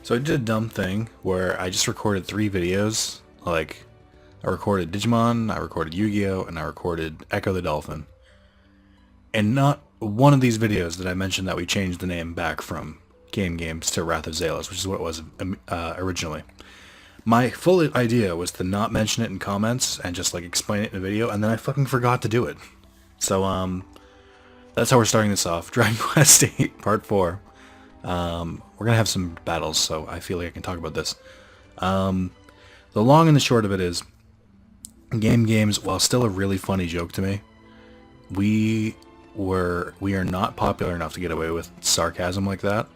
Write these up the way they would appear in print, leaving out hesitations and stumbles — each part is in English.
So I did a dumb thing where I just recorded 3 videos. Like, I recorded Digimon, I recorded Yu-Gi-Oh, and I recorded Echo the Dolphin. And not one of these videos did I mention that we changed the name back from Game Games to Wrath of Zalos, which is what it was originally. My full idea was to not mention it in comments and just like explain it in a video, and then I fucking forgot to do it. So that's how we're starting this off. Dragon Quest VIII Part 4. We're gonna have some battles, so I feel like I can talk about this. The long and the short of it is, Game Games, while still a really funny joke to me, we are not popular enough to get away with sarcasm like that.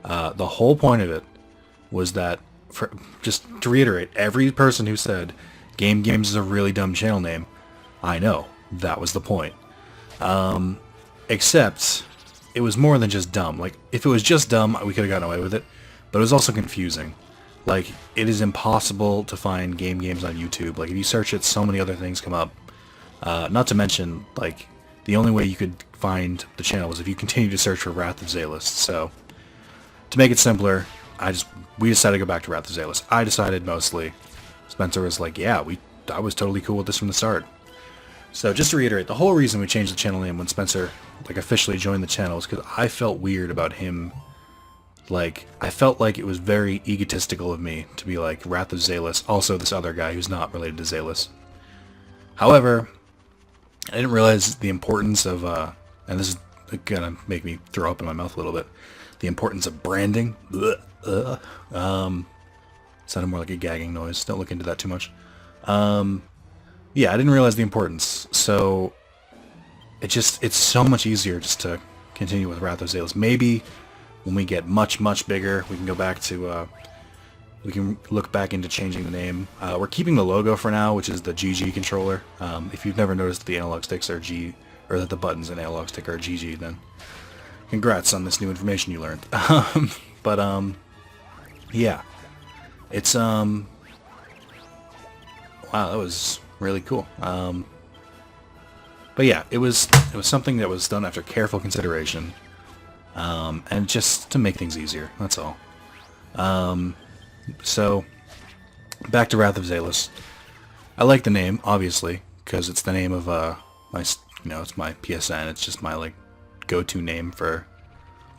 The whole point of it was that, just to reiterate, every person who said Game Games is a really dumb channel name, I know, that was the point. Except, it was more than just dumb. Like, if it was just dumb, we could have gotten away with it, but it was also confusing. Like, it is impossible to find Game Games on YouTube. Like, if you search it, so many other things come up. Not to mention, like, the only way you could find the channel was if you continue to search for Wrath of Zalos. So, to make it simpler, we decided to go back to Wrath of Zalos. I decided mostly. Spencer was like, yeah, I was totally cool with this from the start. So, just to reiterate, the whole reason we changed the channel name when Spencer, like, officially joined the channel was because I felt weird about him. Like, I felt like it was very egotistical of me to be like, Wrath of Zalos, also this other guy who's not related to Zalos. However, I didn't realize the importance of, and this is gonna make me throw up in my mouth a little bit, the importance of branding. Sounded more like a gagging noise. Don't look into that too much. Yeah, I didn't realize the importance, so it's so much easier just to continue with Wrath of Zalos. Maybe when we get much, much bigger, we can go back to, we can look back into changing the name. We're keeping the logo for now, which is the GG controller. If you've never noticed the analog sticks are G, or that the buttons in analog stick are GG, then congrats on this new information you learned. Yeah. It's, wow, that was really cool. But yeah, it was something that was done after careful consideration. And just to make things easier, that's all. So, back to Wrath of Zalos. I like the name, obviously, because it's the name of, it's my PSN, it's just my, like, go-to name for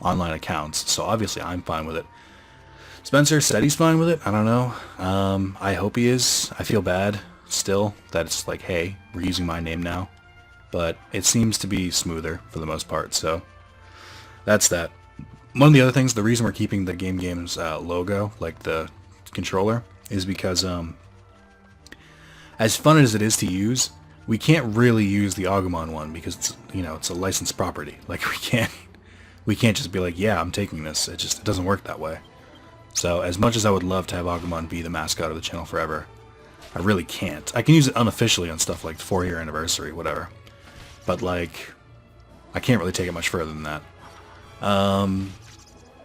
online accounts, so obviously I'm fine with it. Spencer said he's fine with it, I don't know. I hope he is. I feel bad, still, that it's like, hey, we're using my name now. But it seems to be smoother, for the most part, so that's that. One of the other things, the reason we're keeping the Game Games logo, like the controller, is because as fun as it is to use, we can't really use the Agumon one because it's a licensed property. Like we can't just be like, yeah, I'm taking this. It doesn't work that way. So as much as I would love to have Agumon be the mascot of the channel forever, I really can't. I can use it unofficially on stuff like 4-year anniversary, whatever. But like, I can't really take it much further than that.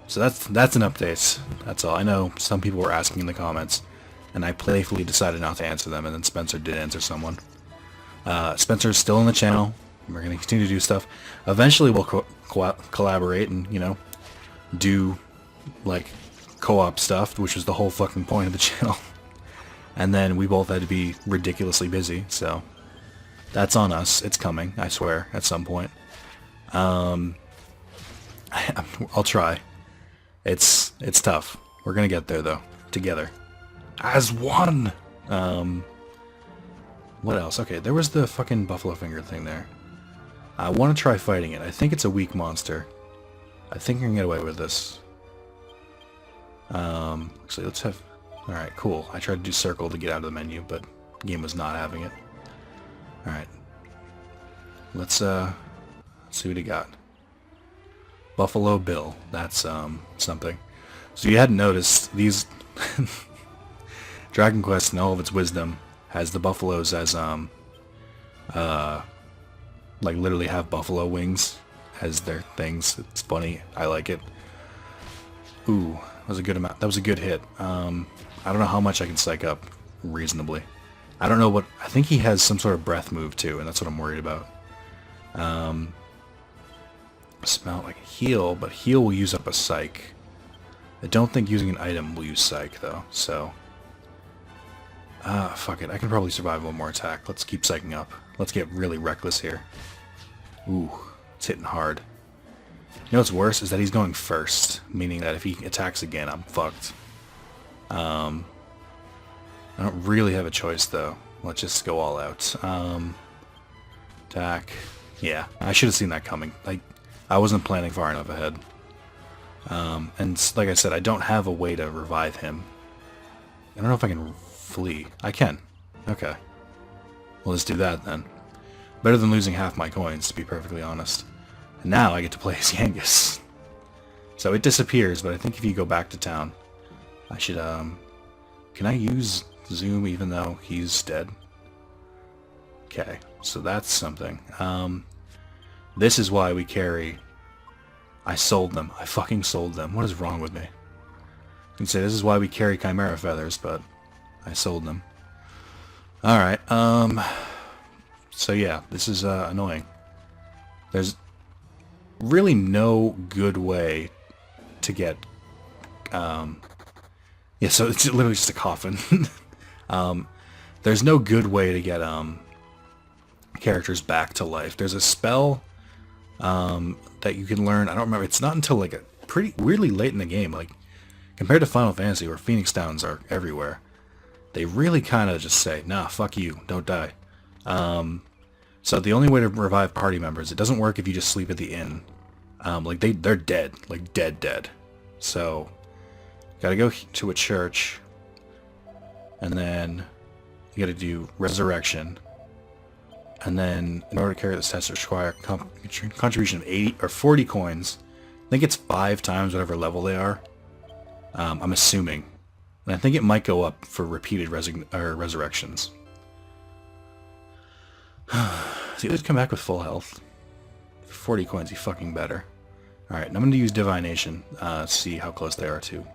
So that's an update. That's all. I know some people were asking in the comments, and I playfully decided not to answer them, and then Spencer did answer someone. Spencer's still on the channel. We're going to continue to do stuff. Eventually we'll collaborate and, do, like, co-op stuff, which was the whole fucking point of the channel. And then we both had to be ridiculously busy, so that's on us. It's coming, I swear, at some point. I'll try. It's tough. We're gonna get there, though. Together. As one! What else? Okay, there was the fucking buffalo finger thing there. I want to try fighting it. I think it's a weak monster. I think I can get away with this. Actually, let's have... Alright, cool. I tried to do circle to get out of the menu, but the game was not having it. Alright. Let's see what he got. Buffalo Bill. That's, something. So you hadn't noticed, these... Dragon Quest, in all of its wisdom, has the buffaloes as, like, literally have buffalo wings as their things. It's funny. I like it. Ooh, that was a good amount. That was a good hit. I don't know how much I can psych up reasonably. I don't know what... I think he has some sort of breath move, too, and that's what I'm worried about. Smell like a heal, but heal will use up a psych. I don't think using an item will use Psych, though, so... fuck it. I can probably survive one more attack. Let's keep psyching up. Let's get really reckless here. Ooh, it's hitting hard. You know what's worse is that he's going first, meaning that if he attacks again, I'm fucked. I don't really have a choice, though. Let's just go all out. Attack. Yeah, I should have seen that coming. I wasn't planning far enough ahead. And like I said, I don't have a way to revive him. I don't know if I can flee. I can. Okay. Well, let's do that then. Better than losing half my coins, to be perfectly honest. And now I get to play as Yangus. So it disappears, but I think if you go back to town, I should, can I use Zoom even though he's dead? Okay, so that's something. This is why we carry... I sold them. I fucking sold them. What is wrong with me? You can say this is why we carry Chimera Feathers, but I sold them. Alright, so yeah, this is annoying. There's really no good way to get... yeah, so it's literally just a coffin. There's no good way to get characters back to life. There's a spell that you can learn. I don't remember. It's not until like a pretty weirdly late in the game. Like compared to Final Fantasy, where Phoenix Downs are everywhere, they really kind of just say, "Nah, fuck you, don't die." So the only way to revive party members, it doesn't work if you just sleep at the inn. Like they're dead, like dead. So gotta go to a church, and then you gotta do resurrection. And then, in order to carry this test, require a contribution of 80 or 40 coins. I think it's 5 times whatever level they are. I'm assuming. And I think it might go up for repeated resurrections. See, let's come back with full health. For 40 coins, you fucking better. Alright, and I'm going to use Divination to see how close they are to.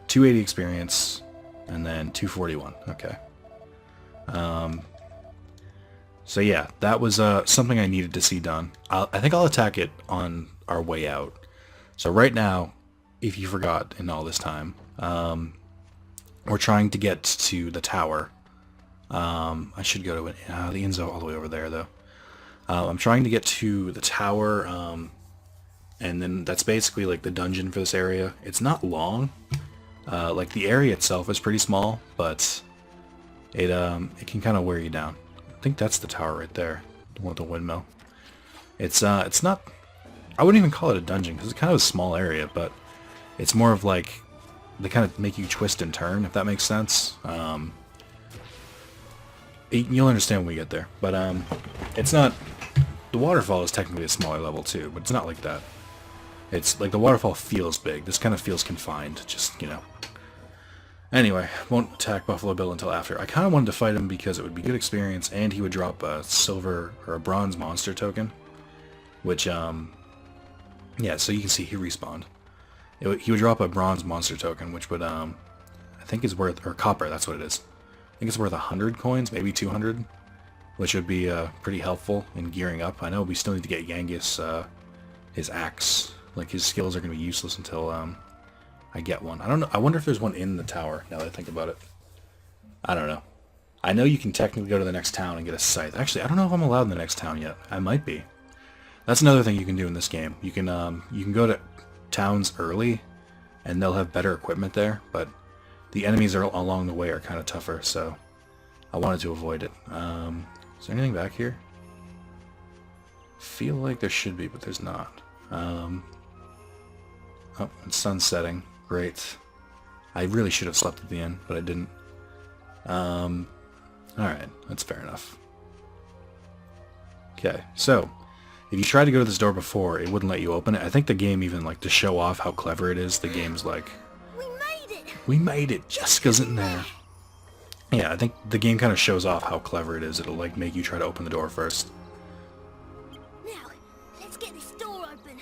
280 experience, and then 241. Okay. So yeah, that was something I needed to see done. I think I'll attack it on our way out. So right now, if you forgot in all this time, we're trying to get to the tower. I should go to the inn's all the way over there, though. I'm trying to get to the tower, and then that's basically like the dungeon for this area. It's not long. Like the area itself is pretty small, but it can kind of wear you down. I think that's the tower right there, the one with the windmill. It's not, I wouldn't even call it a dungeon, because it's kind of a small area, but it's more of like, they kind of make you twist and turn, if that makes sense. You'll understand when we get there, but it's not, the waterfall is technically a smaller level too, but it's not like that. It's like the waterfall feels big, this kind of feels confined, just, you know. Anyway, won't attack Buffalo Bill until after. I kind of wanted to fight him because it would be good experience, and he would drop a silver or a bronze monster token, which, yeah, so you can see he respawned. He would drop a bronze monster token, which would, I think is worth, or copper, that's what it is. I think it's worth 100 coins, maybe 200, which would be pretty helpful in gearing up. I know we still need to get Yangus his axe. Like, his skills are going to be useless until, I get one. I don't know. I wonder if there's one in the tower, now that I think about it. I don't know. I know you can technically go to the next town and get a scythe. Actually, I don't know if I'm allowed in the next town yet. I might be. That's another thing you can do in this game. You can go to towns early, and they'll have better equipment there, but the enemies are along the way are kind of tougher, so I wanted to avoid it. Is there anything back here? Feel like there should be, but there's not. Oh, it's sun setting. Great. I really should have slept at the inn, but I didn't. Alright, that's fair enough. Okay, so, if you tried to go to this door before, it wouldn't let you open it. I think the game even, like, to show off how clever it is, the game's like... We made it! We made it! Jessica's in there! Yeah, I think the game kind of shows off how clever it is. It'll, like, make you try to open the door first. Now, let's get this door open.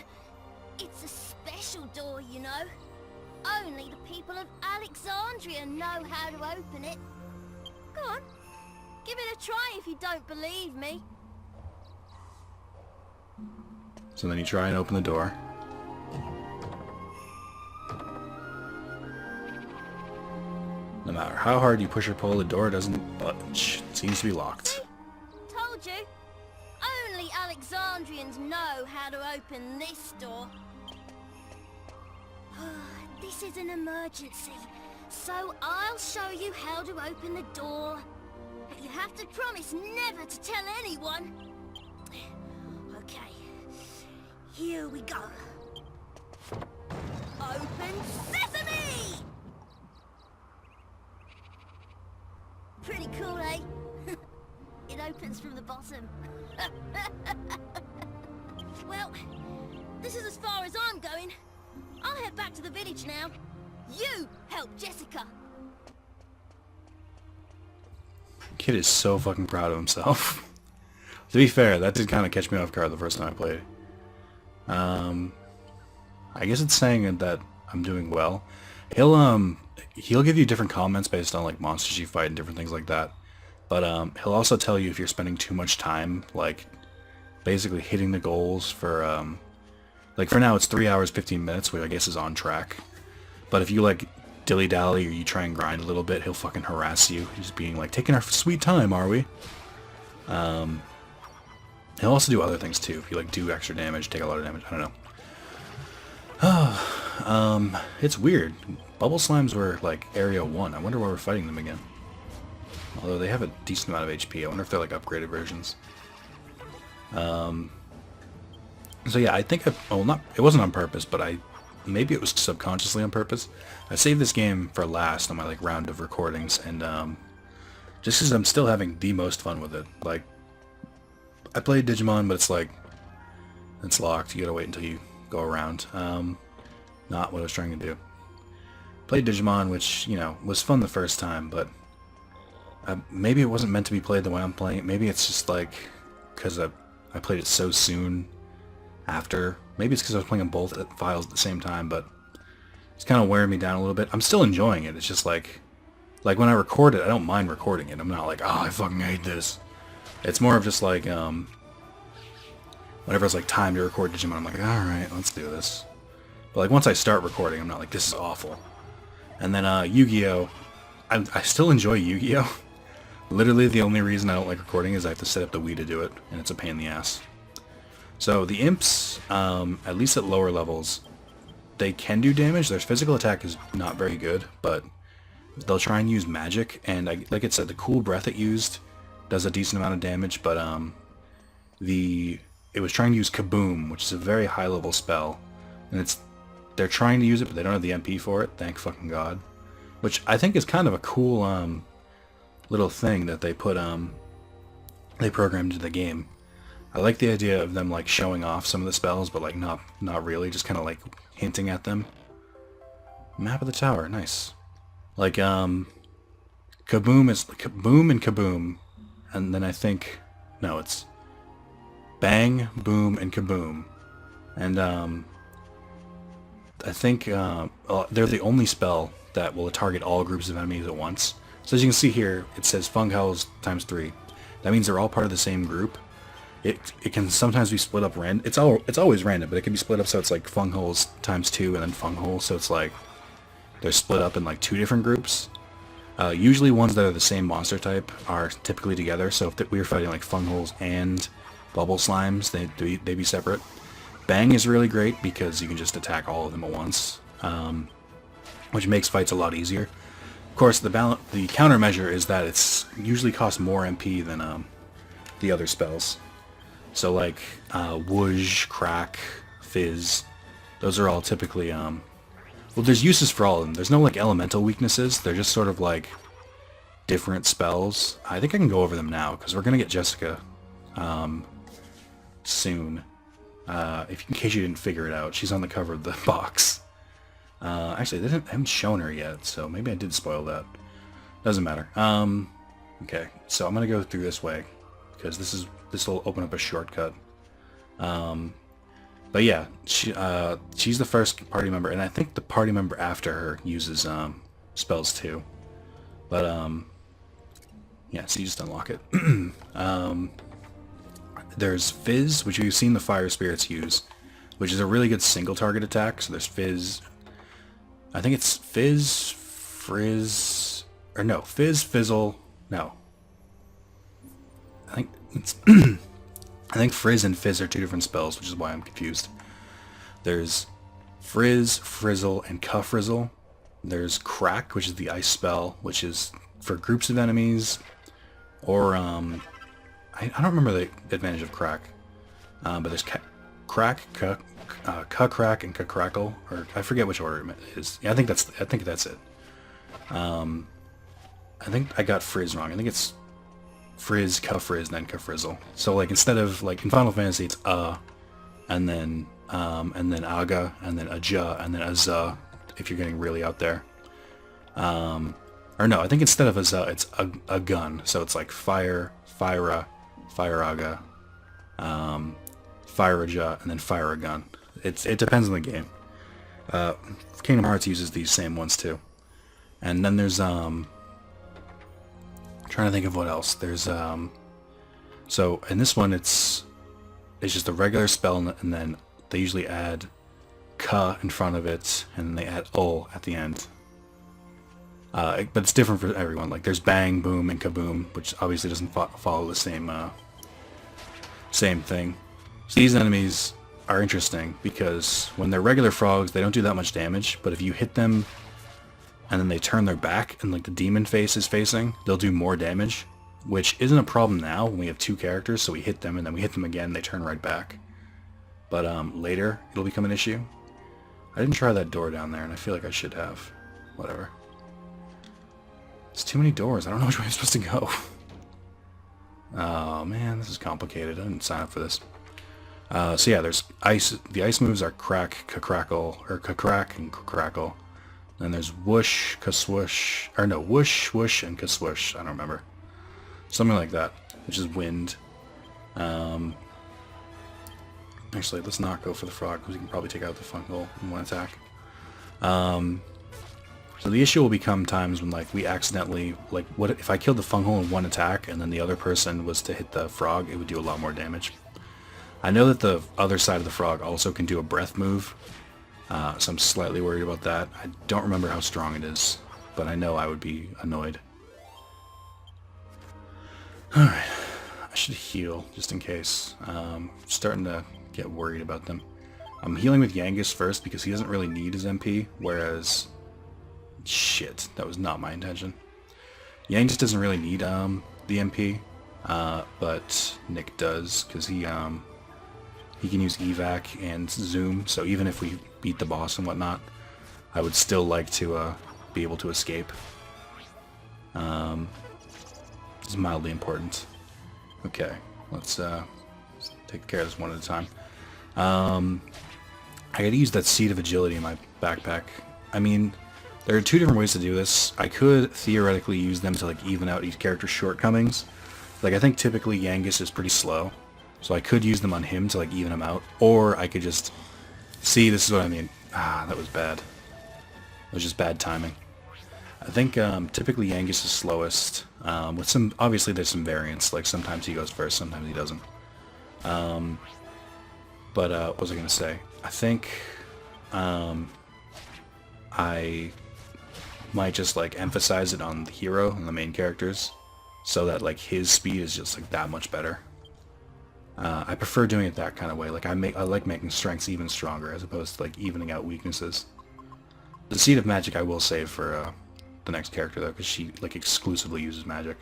It's a special door, you know. Only the people of Alexandria know how to open it. Go on, give it a try if you don't believe me. So then you try and open the door. No matter how hard you push or pull, the door doesn't budge. It seems to be locked. Told you. Only Alexandrians know how to open this door. This is an emergency, so I'll show you how to open the door. But you have to promise never to tell anyone. Okay, here we go. Open sesame! Pretty cool, eh? It opens from the bottom. Well, this is as far as I'm going. I'll head back to the village now. You help Jessica. Kid is so fucking proud of himself. To be fair, that did kind of catch me off guard the first time I played. I guess it's saying that I'm doing well. He'll give you different comments based on like monsters you fight and different things like that. But he'll also tell you if you're spending too much time, like basically hitting the goals for like for now it's 3 hours 15 minutes, which I guess is on track. But if you like dilly-dally or you try and grind a little bit, he'll fucking harass you. He's being like, taking our sweet time, are we? He'll also do other things too. If you like do extra damage, take a lot of damage, I don't know. It's weird. Bubble slimes were like area 1. I wonder why we're fighting them again. Although they have a decent amount of HP. I wonder if they're like upgraded versions. So yeah, I think it wasn't on purpose, but maybe it was subconsciously on purpose. I saved this game for last on my like round of recordings, and just because I'm still having the most fun with it. Like, I played Digimon, but it's like, it's locked. You gotta wait until you go around. Not what I was trying to do. Played Digimon, which, you know, was fun the first time, but maybe it wasn't meant to be played the way I'm playing it. Maybe it's just like, because I played it so soon after. Maybe it's because I was playing both files at the same time, but it's kind of wearing me down a little bit. I'm still enjoying it. It's just like when I record it, I don't mind recording it. I'm not like, oh, I fucking hate this. It's more of just like, whenever it's like time to record Digimon, I'm like, alright, let's do this. But like once I start recording, I'm not like, this is awful. And then Yu-Gi-Oh! I still enjoy Yu-Gi-Oh! Literally the only reason I don't like recording is I have to set up the Wii to do it, and it's a pain in the ass. So the imps, at least at lower levels, they can do damage. Their physical attack is not very good, but they'll try and use magic, and like it said, the cool breath it used does a decent amount of damage, but it was trying to use Kaboom, which is a very high level spell, and they're trying to use it, but they don't have the MP for it, thank fucking god. Which I think is kind of a cool little thing that they put they programmed into the game. I like the idea of them like showing off some of the spells, but like not really, just kind of like hinting at them. Map of the tower, nice. Like Kaboom is Kaboom and Kaboom, and then I think no, it's Bang, Boom, and Kaboom, and I think they're the only spell that will target all groups of enemies at once. So as you can see here, it says Fung Howls times 3. That means they're all part of the same group. It can sometimes be split up random. It's always random, but it can be split up so it's like Fung Holes times 2 and then Fung Hole, so it's like they're split up in like 2 different groups. Usually ones that are the same monster type are typically together, so if we were fighting like Fung Holes and Bubble Slimes, they'd be separate. Bang is really great because you can just attack all of them at once, which makes fights a lot easier. Of course, the countermeasure is that it's usually costs more MP than the other spells. So like Whoosh, Crack, Fizz, those are all typically well, there's uses for all of them. There's no like elemental weaknesses. They're just sort of like different spells. I think I can go over them now because we're gonna get Jessica soon. In case you didn't figure it out, she's on the cover of the box. Actually, I haven't shown her yet, so maybe I did spoil that. Doesn't matter. Okay, so I'm gonna go through this way because this will open up a shortcut. But yeah, she's the first party member, and I think the party member after her uses spells too. But yeah, so you just unlock it. There's Fizz, which you've seen the Fire Spirits use, which is a really good single target attack. So there's Fizz. I think it's Fizz, Frizz, or no, Fizz, Fizzle, no. I think it's I think Frizz and Fizz are two different spells, which is why I'm confused. There's Frizz, Frizzle, and Cuffrizzle. There's Crack, which is the ice spell, which is for groups of enemies, or I don't remember the advantage of Crack, but there's Crack, Crack, and Crackle, or I forget which order it is. Yeah, I think that's it. I think I got Frizz wrong. I think it's Frizz, Cuffrizz, and then Cuffrizzle. So like instead of like in Final Fantasy, it's and then Aga, and then Aja, and then Azza, if you're getting really out there. Or no, I think instead of Azza, it's a gun. So it's like Fire, Fyra, Fire Aga, Fire Aja, and then Fire a gun. It depends on the game. Kingdom Hearts uses these same ones too. And then there's trying to think of what else. There's so in this one it's just a regular spell, and then they usually add ka in front of it, and then they add ul at the end. But it's different for everyone. Like there's bang, boom, and kaboom, which obviously doesn't follow the same thing. So these enemies are interesting because when they're regular frogs, they don't do that much damage, but if you hit them and then they turn their back and like the demon face is facing, they'll do more damage, which isn't a problem now when we have two characters, so we hit them and then we hit them again, they turn right back. But later, it'll become an issue. I didn't try that door down there, and I feel like I should have. Whatever. It's too many doors, I don't know which way I'm supposed to go. Oh man, this is complicated, I didn't sign up for this. So yeah, there's ice. The ice moves are Crack, Crackle, or Crack and Crackle. Then there's Whoosh, Kaswoosh, or no, Whoosh, Whoosh, and Kaswoosh. I don't remember. Something like that, which is wind. Actually, let's not go for the frog, because we can probably take out the fungal in one attack. So the issue will become times when like we accidentally, like, what if I killed the fungal in one attack, and then the other person was to hit the frog, it would do a lot more damage. I know that the other side of the frog also can do a breath move, so I'm slightly worried about that. I don't remember how strong it is, but I know I would be annoyed. Alright, I should heal, just in case. Starting to get worried about them. I'm healing with Yangus first, because he doesn't really need his MP, whereas... Shit, that was not my intention. Yangus doesn't really need the MP, but Nick does, because he can use evac and zoom, so even if we beat the boss and whatnot, I would still like to be able to escape. It's mildly important. Okay, let's take care of this one at a time. I gotta use that Seed of Agility in my backpack. I mean, there are two different ways to do this. I could theoretically use them to like even out each character's shortcomings. Like I think typically Yangus is pretty slow, so I could use them on him to like even him out, or I could just... See, this is what I mean. Ah, that was bad. It was just bad timing. I think typically Yangus is slowest, with some... Obviously there's some variance, like sometimes he goes first, sometimes he doesn't. But what was I going to say? I think I might just like emphasize it on the hero and the main characters, so that like his speed is just like that much better. I prefer doing it that kind of way. Like I like making strengths even stronger as opposed to like evening out weaknesses. The Seed of Magic I will save for the next character though, because she like exclusively uses magic.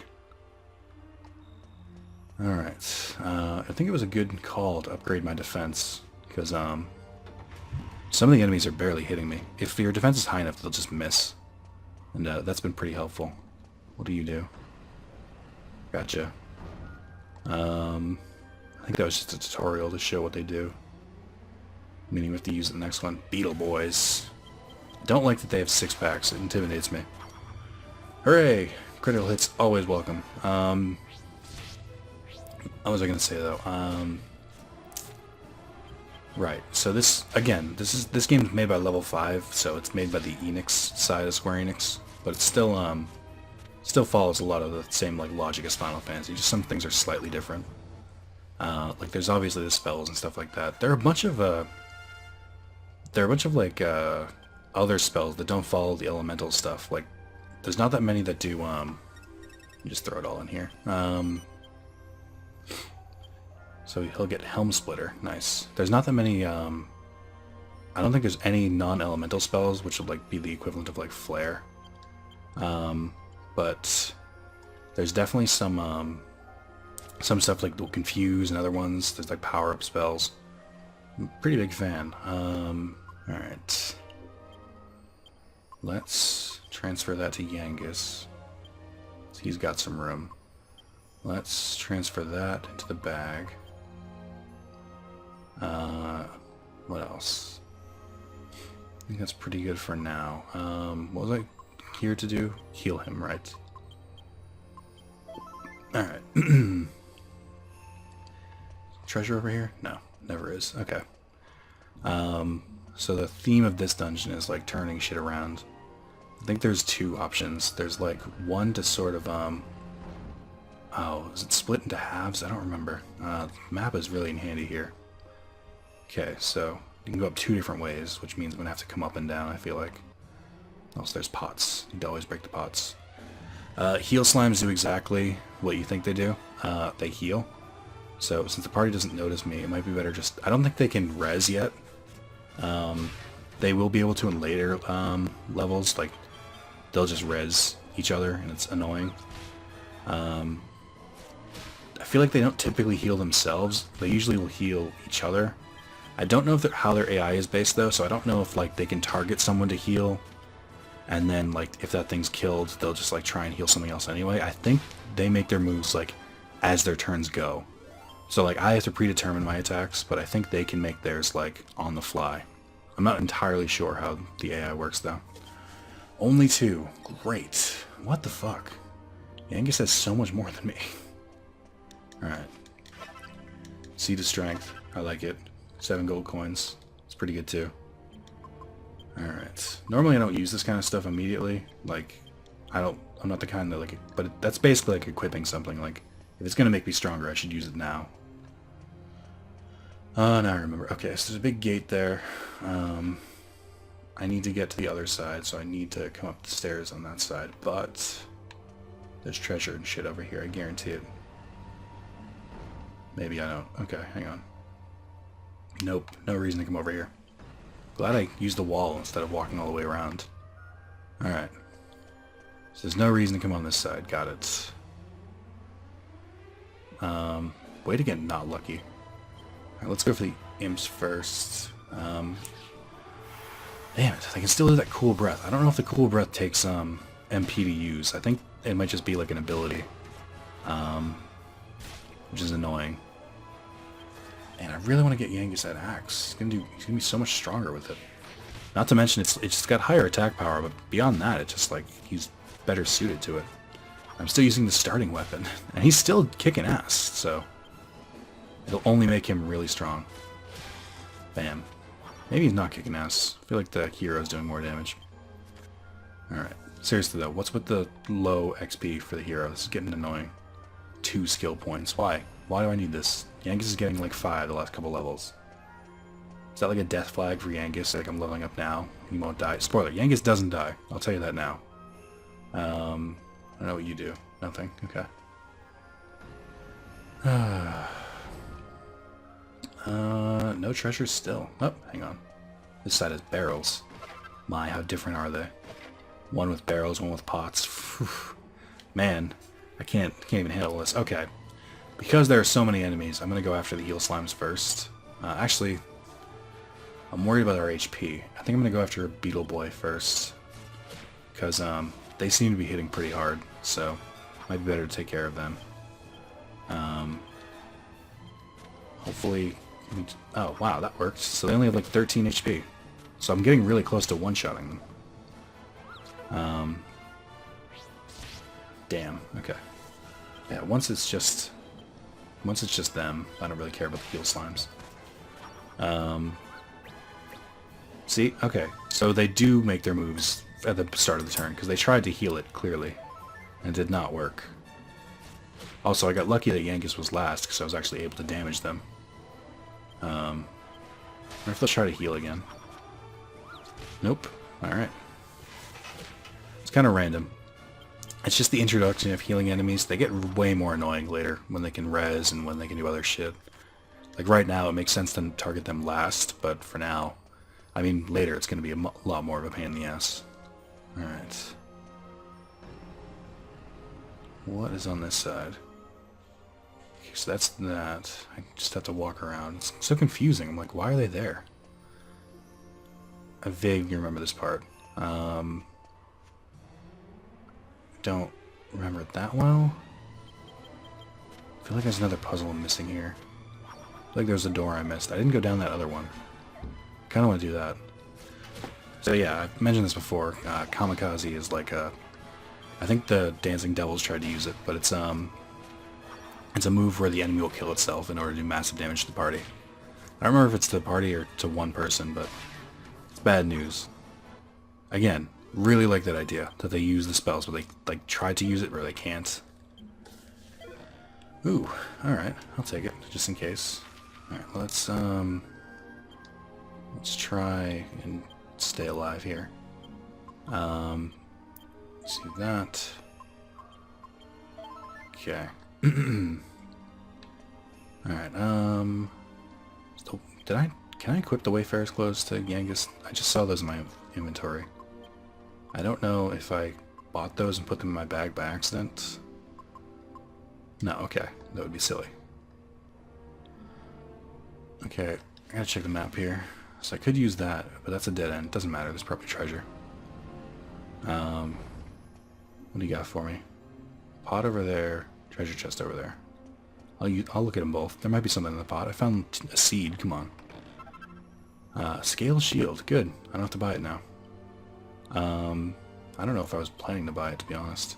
All right, I think it was a good call to upgrade my defense, because some of the enemies are barely hitting me. If your defense is high enough, they'll just miss, and that's been pretty helpful. What do you do? Gotcha. I think that was just a tutorial to show what they do. Meaning we have to use the next one. Beetle Boys. Don't like that they have 6-packs. It intimidates me. Hooray! Critical hits always welcome. What was I gonna say though? Right. So this again, this game is made by Level 5, so it's made by the Enix side of Square Enix, but it still follows a lot of the same like logic as Final Fantasy. Just some things are slightly different. Like there's obviously the spells and stuff like that. There are a bunch of like other spells that don't follow the elemental stuff. Like there's not that many that do, let me just throw it all in here. So he'll get Helm Splitter. Nice. There's not that many, I don't think there's any non-elemental spells, which would like be the equivalent of like Flare. But there's definitely some stuff like will Confuse and other ones. There's like power-up spells. I'm a pretty big fan. Alright. Let's transfer that to Yangus. So he's got some room. Let's transfer that into the bag. What else? I think that's pretty good for now. What was I here to do? Heal him, right? Alright. Treasure over here? No, never is. Okay. So the theme of this dungeon is like turning shit around. I think there's two options. There's like one to sort of, oh, is it split into halves? I don't remember. The map is really handy here. Okay, so you can go up two different ways, which means I'm gonna have to come up and down, I feel like. Also, there's pots. You'd always break the pots. Heal slimes do exactly what you think they do. They heal. So since the party doesn't notice me, it might be better just... I don't think they can res yet. They will be able to in later levels. Like, they'll just res each other, and it's annoying. I feel like they don't typically heal themselves. They usually will heal each other. I don't know if how their AI is based, though, so I don't know if like they can target someone to heal, and then like if that thing's killed, they'll just like try and heal something else anyway. I think they make their moves like as their turns go. So like I have to predetermine my attacks, but I think they can make theirs like on the fly. I'm not entirely sure how the AI works though. Only two. Great. What the fuck? Yangus has so much more than me. Alright. Seed of Strength. I like it. 7 gold coins. It's pretty good too. Alright. Normally I don't use this kind of stuff immediately. Like, I'm not the kind that like, but that's basically like equipping something. Like, if it's gonna make me stronger, I should use it now. Now I remember. Okay, so there's a big gate there. I need to get to the other side, so I need to come up the stairs on that side. But there's treasure and shit over here, I guarantee it. Maybe I don't. Okay, hang on. Nope, no reason to come over here. Glad I used the wall instead of walking all the way around. Alright. So there's no reason to come on this side. Got it. Way to get not lucky. Alright, let's go for the imps first. Damn it, I can still do that cool breath. I don't know if the cool breath takes MP to use. I think it might just be like an ability. Which is annoying. And I really want to get Yangus that axe. He's gonna be so much stronger with it. Not to mention it's just got higher attack power, but beyond that, it's just like he's better suited to it. I'm still using the starting weapon, and he's still kicking ass, so it'll only make him really strong. Bam. Maybe he's not kicking ass. I feel like the hero's doing more damage. Alright. Seriously though, what's with the low XP for the hero? This is getting annoying. 2 skill points. Why? Why do I need this? Yangus is getting like 5 the last couple levels. Is that like a death flag for Yangus? Like I'm leveling up now. He won't die. Spoiler, Yangus doesn't die. I'll tell you that now. I don't know what you do. Nothing. Okay. No treasures still. Oh, hang on. This side has barrels. My, how different are they? One with barrels, one with pots. Man, I can't even handle this. Okay. Because there are so many enemies, I'm going to go after the heal slimes first. Actually, I'm worried about our HP. I think I'm going to go after Beetle Boy first. Because they seem to be hitting pretty hard, so it might be better to take care of them. Hopefully... Oh, wow, that worked. So they only have like 13 HP. So I'm getting really close to one-shotting them. Damn, okay. Yeah, once it's just them, I don't really care about the heal slimes. See? Okay. So they do make their moves at the start of the turn, because they tried to heal it, clearly. And it did not work. Also, I got lucky that Yangus was last, because I was actually able to damage them. I wonder if they'll try to heal again. Nope. Alright. It's kind of random. It's just the introduction of healing enemies. They get way more annoying later when they can res and when they can do other shit. Like right now it makes sense to target them last, but for now, I mean later it's going to be a lot more of a pain in the ass. Alright. What is on this side? Okay, so that's that. I just have to walk around. It's so confusing. I'm like, why are they there? I vaguely remember this part. Don't remember it that well. I feel like there's another puzzle I'm missing here. I feel like there's a door I missed. I didn't go down that other one. Kind of want to do that. So yeah, I've mentioned this before. Kamikaze is like a... I think the Dancing Devils tried to use it, but it's a move where the enemy will kill itself in order to do massive damage to the party. I don't remember if it's to the party or to one person, but it's bad news. Again, really like that idea that they use the spells, but they like try to use it where they can't. Ooh, all right, I'll take it just in case. All right, let's try and stay alive here. Let's do that. Okay. All right. So can I equip the Wayfarer's Clothes to Genghis? I just saw those in my inventory. I don't know if I bought those and put them in my bag by accident. No, okay. That would be silly. Okay, I gotta check the map here. So I could use that, but that's a dead end. Doesn't matter, there's probably treasure. What do you got for me? Pot over there, treasure chest over there. I'll look at them both. There might be something in the pot. I found a seed, come on. Scale shield, good. I don't have to buy it now. I don't know if I was planning to buy it, to be honest.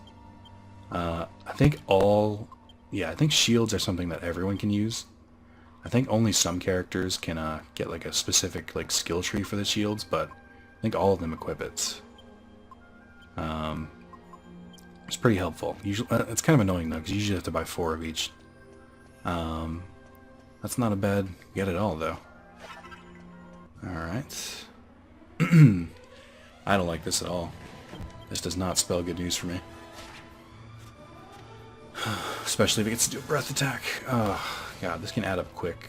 I think I think shields are something that everyone can use. I think only some characters can get like a specific like skill tree for the shields, but I think all of them equip it. It's pretty helpful. Usually, it's kind of annoying though, because you usually have to buy 4 of each. That's not a bad get at all though. Alright. I don't like this at all. This does not spell good news for me. Especially if it gets to do a breath attack. Oh, God, this can add up quick.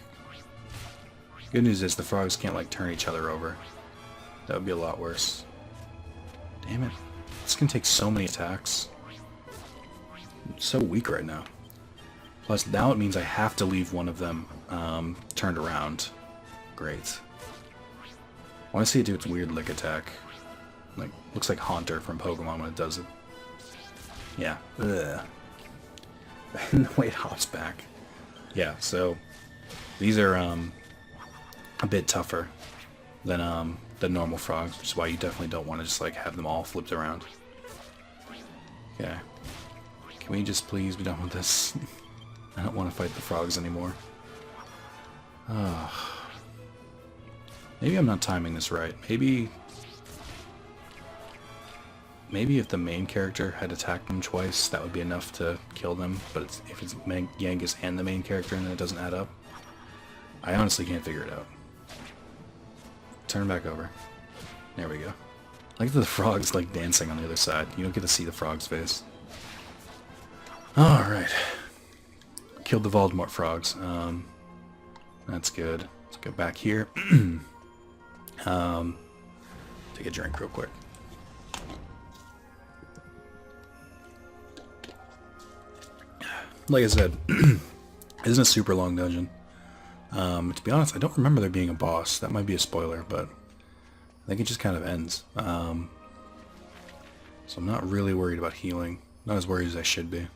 Good news is the frogs can't, like, turn each other over. That would be a lot worse. Damn it. This can take so many attacks. I'm so weak right now. Plus, now it means I have to leave one of them turned around. Great. I want to see it do its weird lick attack. Like, looks like Haunter from Pokemon when it does it. Yeah. Ugh. And the way it hops back. Yeah, so these are a bit tougher than normal frogs, which is why you definitely don't want to just like have them all flipped around. Okay. Can we just please be done with this? I don't want to fight the frogs anymore. Maybe I'm not timing this right. Maybe if the main character had attacked them twice, that would be enough to kill them. But if it's Genghis and the main character and then it doesn't add up, I honestly can't figure it out. Turn back over. There we go. I like the frog's like dancing on the other side. You don't get to see the frog's face. Alright. Killed the Voldemort frogs. That's good. Let's go back here. Take a drink real quick. Like I said, it isn't a super long dungeon. To be honest, I don't remember there being a boss. That might be a spoiler, but I think it just kind of ends. So I'm not really worried about healing. Not as worried as I should be.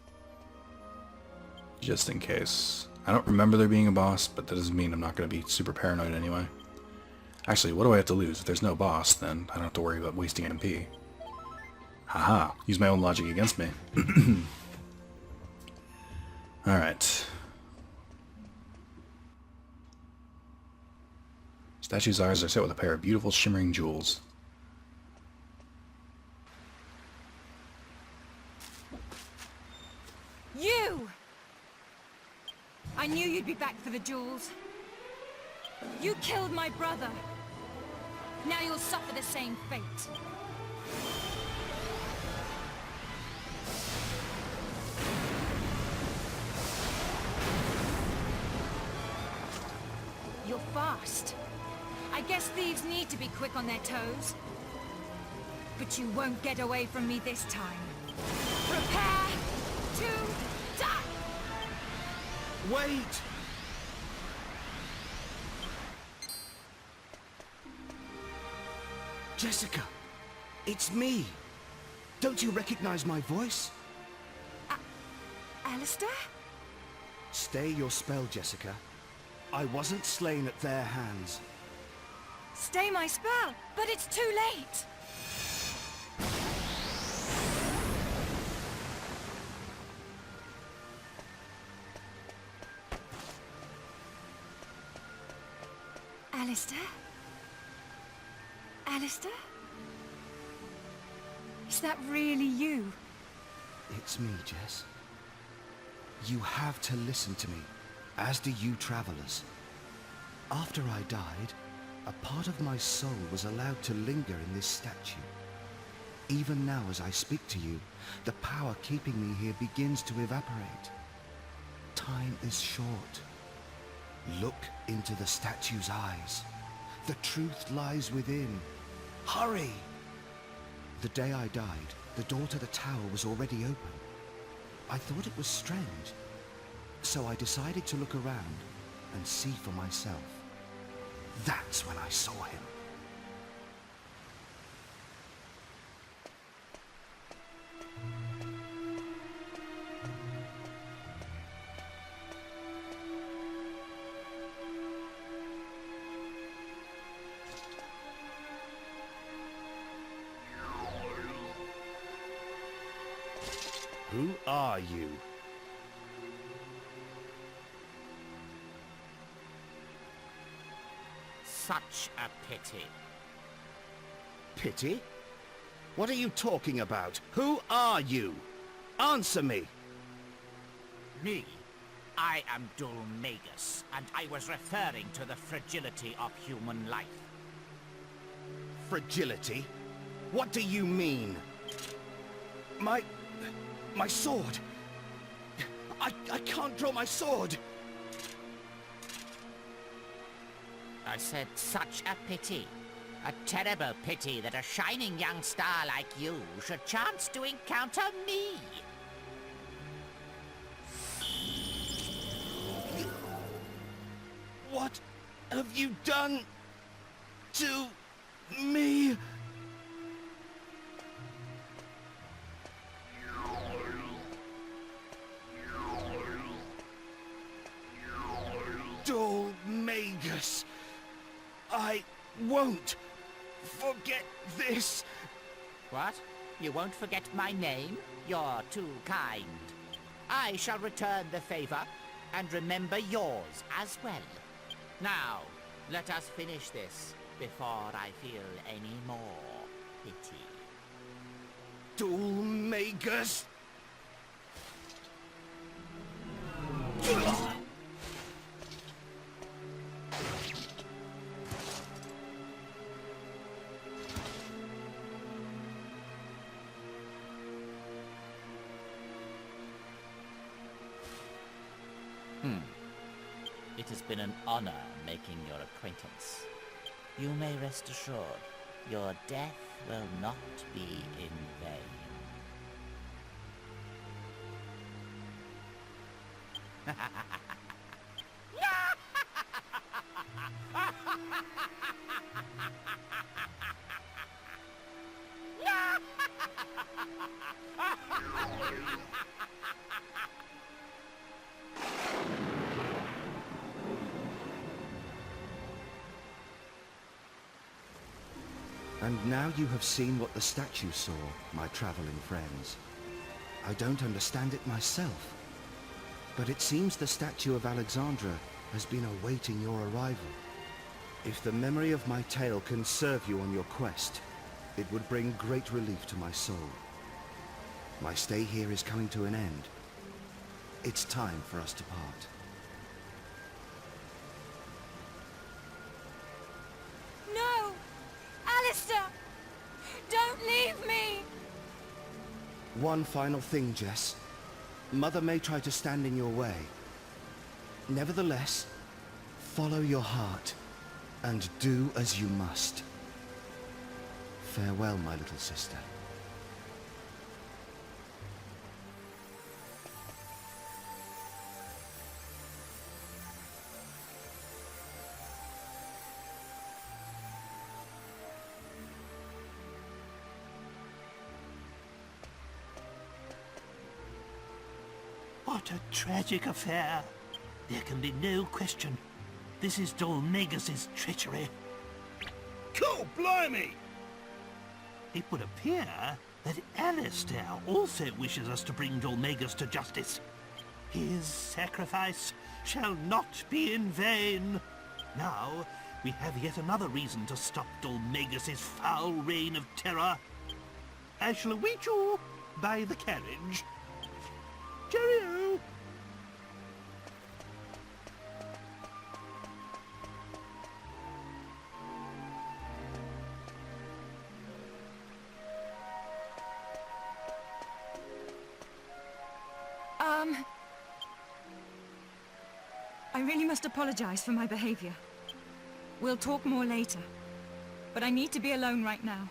Just in case. I don't remember there being a boss, but that doesn't mean I'm not going to be super paranoid anyway. Actually, what do I have to lose? If there's no boss, then I don't have to worry about wasting MP. Haha, use my own logic against me. Alright. Statue's eyes are set with a pair of beautiful shimmering jewels. You! I knew you'd be back for the jewels. You killed my brother. Now you'll suffer the same fate. fast. I guess thieves need to be quick on their toes. But you won't get away from me this time. Prepare to die! Wait! Jessica, it's me. Don't you recognize my voice? Alistair? Stay your spell, Jessica. I wasn't slain at their hands. Stay my spell, but it's too late! Alistair? Alistair? Is that really you? It's me, Jess. You have to listen to me, as do you travelers. After I died, a part of my soul was allowed to linger in this statue. Even now as I speak to you, the power keeping me here begins to evaporate. Time is short. Look into the statue's eyes. The truth lies within. Hurry! The day I died, the door to the tower was already open. I thought it was strange, so I decided to look around and see for myself. That's when I saw him. Who are you? Such a pity. Pity? What are you talking about? Who are you? Answer me! Me? I am Dulmagus, and I was referring to the fragility of human life. Fragility? What do you mean? My sword! I can't draw my sword! I said such a pity. A terrible pity that a shining young star like you should chance to encounter me. What have you done to me? Dulmagus, I won't forget this. What? You won't forget my name? You're too kind. I shall return the favor and remember yours as well. Now, let us finish this before I feel any more pity. Dulmagus. It has been an honor making your acquaintance. You may rest assured, your death will not be in vain. And now you have seen what the statue saw, my traveling friends. I don't understand it myself, but it seems the statue of Alexandra has been awaiting your arrival. If the memory of my tale can serve you on your quest, it would bring great relief to my soul. My stay here is coming to an end. It's time for us to part. No! Alistair! Don't leave me! One final thing, Jess. Mother may try to stand in your way. Nevertheless, follow your heart. and do as you must. Farewell, my little sister. What a tragic affair. There can be no question. This is Dolmagus' treachery. Cool, blimey! It would appear that Alistair also wishes us to bring Dolmagus to justice. His sacrifice shall not be in vain. Now, we have yet another reason to stop Dolmagus' foul reign of terror. I shall await you by the carriage. Cheerio! I really must apologize for my behavior. We'll talk more later. But I need to be alone right now.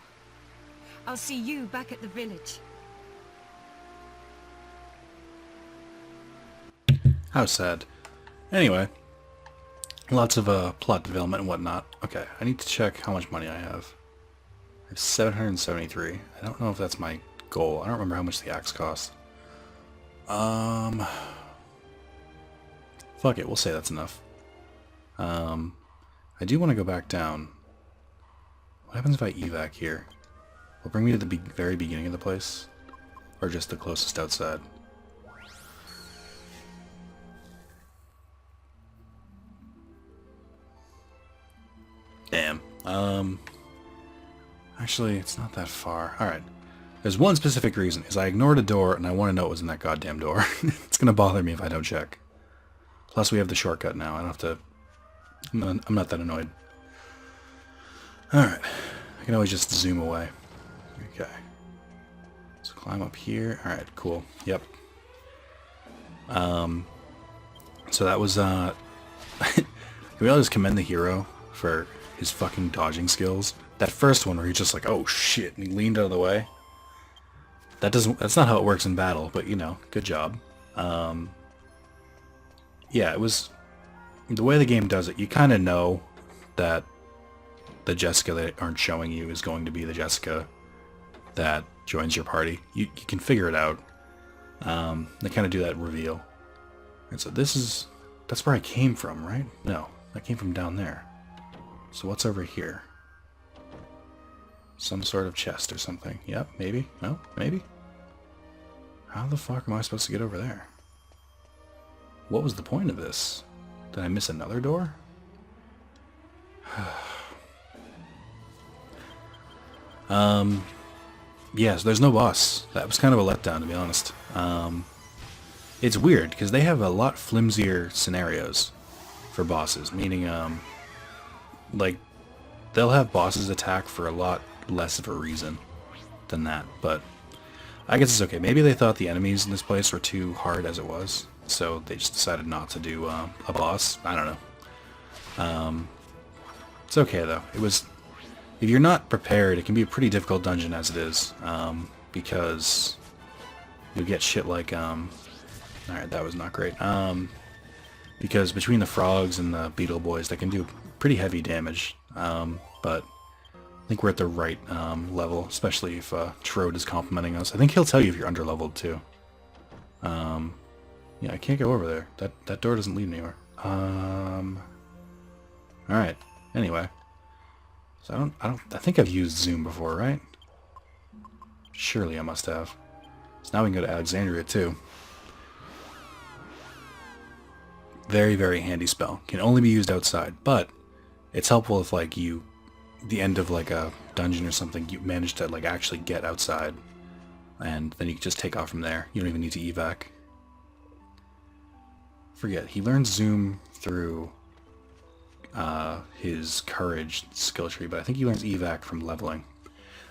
I'll see you back at the village. How sad. Anyway, lots of plot development and whatnot. Okay, I need to check how much money I have. I have 773. I don't know if that's my goal. I don't remember how much the axe cost. Fuck it, we'll say that's enough. I do want to go back down. What happens if I evac here? Will it bring me to the very beginning of the place? Or just the closest outside? Damn. Actually, it's not that far. Alright. There's one specific reason, is I ignored a door and I want to know what was in that goddamn door. It's gonna bother me if I don't check. Plus we have the shortcut now. I don't have to... I'm not that annoyed. Alright. I can always just zoom away. Okay. So climb up here. Alright, cool. Yep. So that was, can we all just commend the hero for his fucking dodging skills? That first one where he's just like, oh shit, and he leaned out of the way. That's not how it works in battle, but you know, good job. Yeah, it was... The way the game does it, you kind of know that the Jessica they aren't showing you is going to be the Jessica that joins your party. You can figure it out. They kind of do that reveal. And so that's where I came from, right? No, I came from down there. So what's over here? Some sort of chest or something. Yep, maybe. No, maybe. How the fuck am I supposed to get over there? What was the point of this? Did I miss another door? Yeah, so there's no boss. That was kind of a letdown, to be honest. It's weird, because they have a lot flimsier scenarios for bosses, meaning, like, they'll have bosses attack for a lot less of a reason than that, but I guess it's okay. Maybe they thought the enemies in this place were too hard as it was, so they just decided not to do a boss. I don't know. It's okay, though. It was... If you're not prepared, it can be a pretty difficult dungeon as it is, because you'll get shit like... Alright, that was not great. Because between the frogs and the beetle boys, they can do pretty heavy damage, but I think we're at the right level, especially if Trode is complimenting us. I think he'll tell you if you're underleveled, too. Yeah, I can't go over there. That door doesn't lead anywhere. Alright, anyway. So I think I've used Zoom before, right? Surely I must have. So now we can go to Alexandria, too. Very, very handy spell. Can only be used outside, but it's helpful if, like, the end of, like, a dungeon or something, you manage to, like, actually get outside, and then you can just take off from there. You don't even need to evac. Forget, he learns Zoom through his courage skill tree, but I think he learns evac from leveling.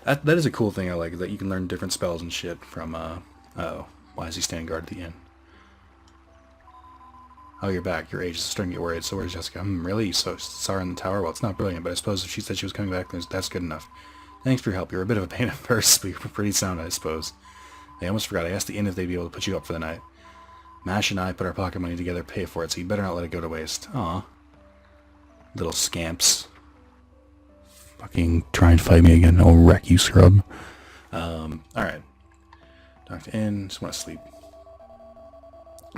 That is a cool thing I like, that you can learn different spells and shit from, oh, why is he standing guard at the inn? Oh, you're back. Your age is starting to get worried. So where's Jessica? Really? So saw her in the tower? Well, it's not brilliant, but I suppose if she said she was coming back, then that's good enough. Thanks for your help. You were a bit of a pain at first, but you were pretty sound, I suppose. I almost forgot. I asked the inn if they'd be able to put you up for the night. Mash and I put our pocket money together to pay for it, so you better not let it go to waste. Aw. Little scamps. Fucking try and fight me again. I'll wreck you, scrub. Alright. Dr. Inn, just want to sleep.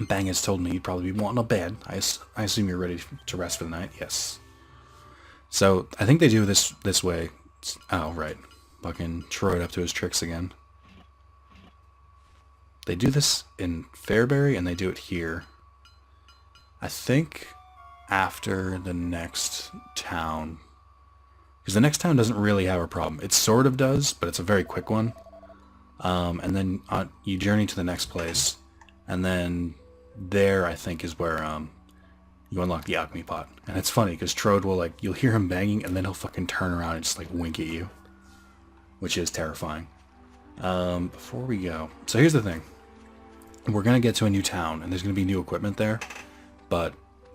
Bang has told me you'd probably be wanting a bed. I assume you're ready to rest for the night? Yes. So, I think they do this way. Oh, right. Fucking Troy up to his tricks again. They do this in Fairbury, and they do it here. I think after the next town. Because the next town doesn't really have a problem. It sort of does, but it's a very quick one. And then you journey to the next place. And then there, I think, is where you unlock the alchemy pot. And it's funny, because Trode will, like, you'll hear him banging, and then he'll fucking turn around and just, like, wink at you. Which is terrifying. Before we go... So here's the thing. We're going to get to a new town, and there's going to be new equipment there. But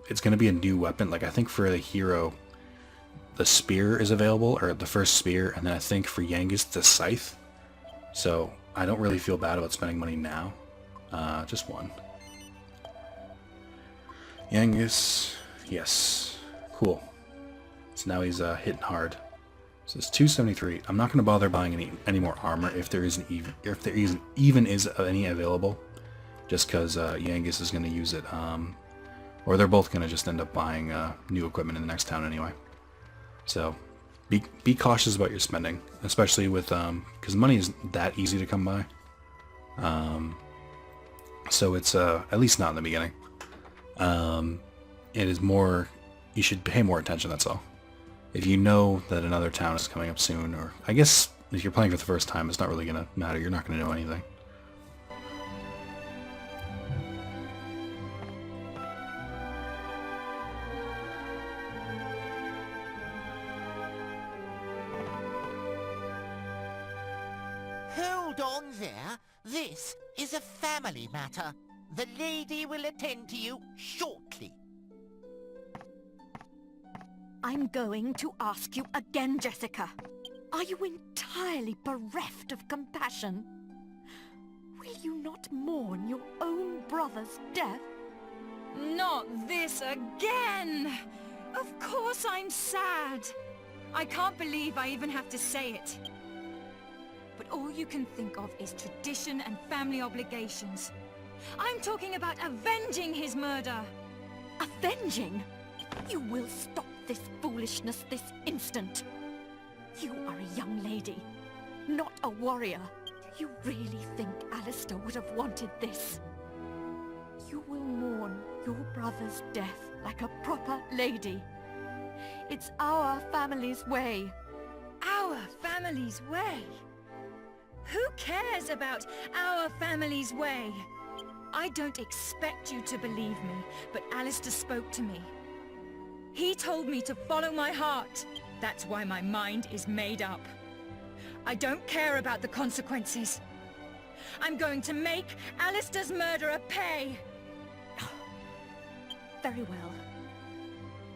it's going to be a new weapon. Like, I think for the hero, the spear is available, or the first spear. And then I think for Yangus, the scythe. So I don't really feel bad about spending money now. Just one. Yangus. Yes. Cool. So now he's hitting hard. So it's 273. I'm not going to bother buying any more armor if there isn't even any available. Just because Yangus is going to use it. Or they're both going to just end up buying new equipment in the next town anyway. So be cautious about your spending, especially with because money isn't that easy to come by. So it's at least not in the beginning. It is more. You should pay more attention. That's all. If you know that another town is coming up soon, or I guess if you're playing for the first time, it's not really gonna matter. You're not gonna know anything. Hold on there. This is a family matter. The lady will attend to you shortly. I'm going to ask you again, Jessica. Are you entirely bereft of compassion? Will you not mourn your own brother's death? Not this again! Of course I'm sad. I can't believe I even have to say it. But all you can think of is tradition and family obligations. I'm talking about avenging his murder. Avenging? You will stop this foolishness this instant. You are a young lady, not a warrior. Do you really think Alistair would have wanted this? You will mourn your brother's death like a proper lady. It's our family's way. Our family's way? Who cares about our family's way? I don't expect you to believe me, but Alistair spoke to me. He told me to follow my heart. That's why my mind is made up. I don't care about the consequences. I'm going to make Alistair's murderer pay. Very well.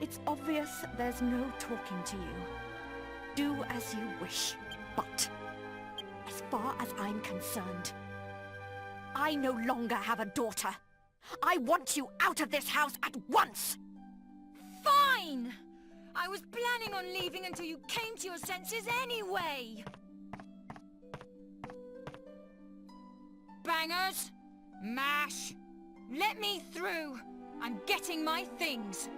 It's obvious there's no talking to you. Do as you wish, but as far as I'm concerned, I no longer have a daughter. I want you out of this house at once! Fine! I was planning on leaving until you came to your senses anyway! Bangers! Mash! Let me through! I'm getting my things!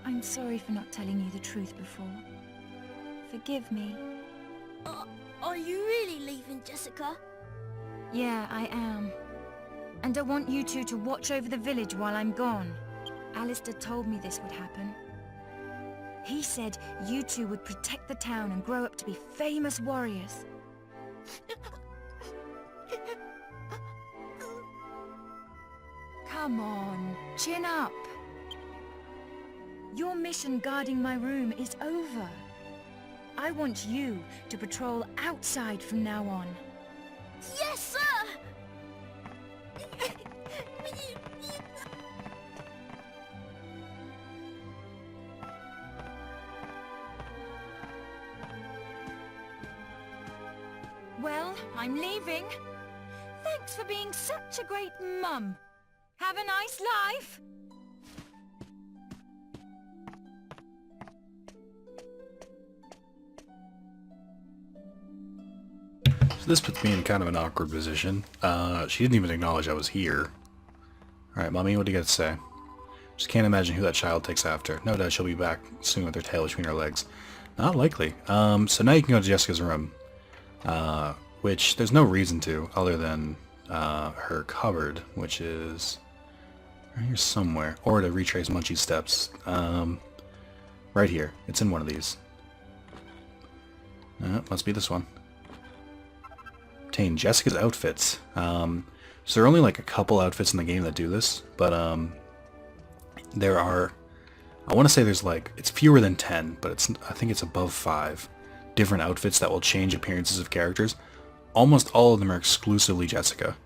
I'm sorry for not telling you the truth before. Forgive me. Are you really leaving, Jessica? Yeah, I am. And I want you two to watch over the village while I'm gone. Alistair told me this would happen. He said you two would protect the town and grow up to be famous warriors. Come on, chin up. Your mission guarding my room is over. I want you to patrol outside from now on. Yes, sir! Well, I'm leaving. Thanks for being such a great mum. Have a nice life. So this puts me in kind of an awkward position. She didn't even acknowledge I was here. Alright, Mommy, what do you got to say? Just can't imagine who that child takes after. No doubt she'll be back soon with her tail between her legs. Not likely. So now you can go to Jessica's room. Which there's no reason to, other than her cupboard, which is right here somewhere. Or to retrace Munchie's steps. Right here. It's in one of these. Must be this one. Obtain Jessica's outfits. So there are only like a couple outfits in the game that do this, but there are, I want to say there's like, it's fewer than 10, but I think it's above 5 different outfits that will change appearances of characters. Almost all of them are exclusively Jessica.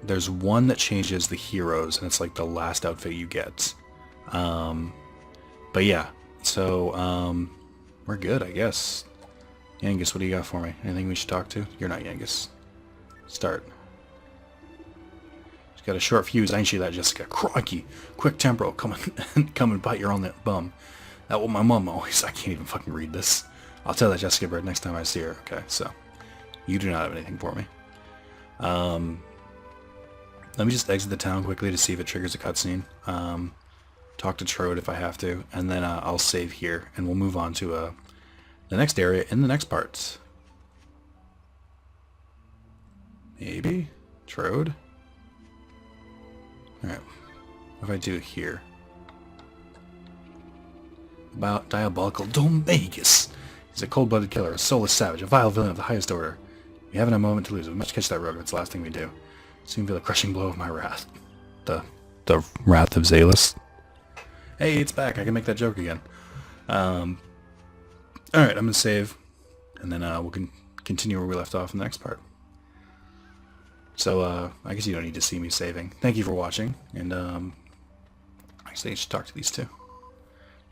There's one that changes the heroes, and it's like the last outfit you get. But yeah, so we're good, I guess. Yangus, what do you got for me? Anything we should talk to? You're not Yangus. Start. She's got a short fuse, ain't she, that Jessica? Crikey! Quick temporal, come and bite your own bum. That what my mom always... I can't even fucking read this. I'll tell that Jessica bird next time I see her. Okay, so... You do not have anything for me. Let me just exit the town quickly to see if it triggers a cutscene. Talk to Trode if I have to, and then I'll save here, and we'll move on to the next area in the next parts. Maybe? Trode? Alright. What if I do here? About diabolical Domagus. He's a cold-blooded killer, a soulless savage, a vile villain of the highest order. We haven't a moment to lose. We must catch that rogue if it's the last thing we do. Soon feel the crushing blow of my wrath. The wrath of Zalus. Hey, it's back. I can make that joke again. Alright, I'm going to save. And then we'll continue where we left off in the next part. So, I guess you don't need to see me saving. Thank you for watching. And, actually, I should talk to these two.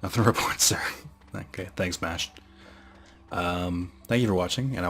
Nothing to report, sir. Okay, thanks, Mash. Thank you for watching, and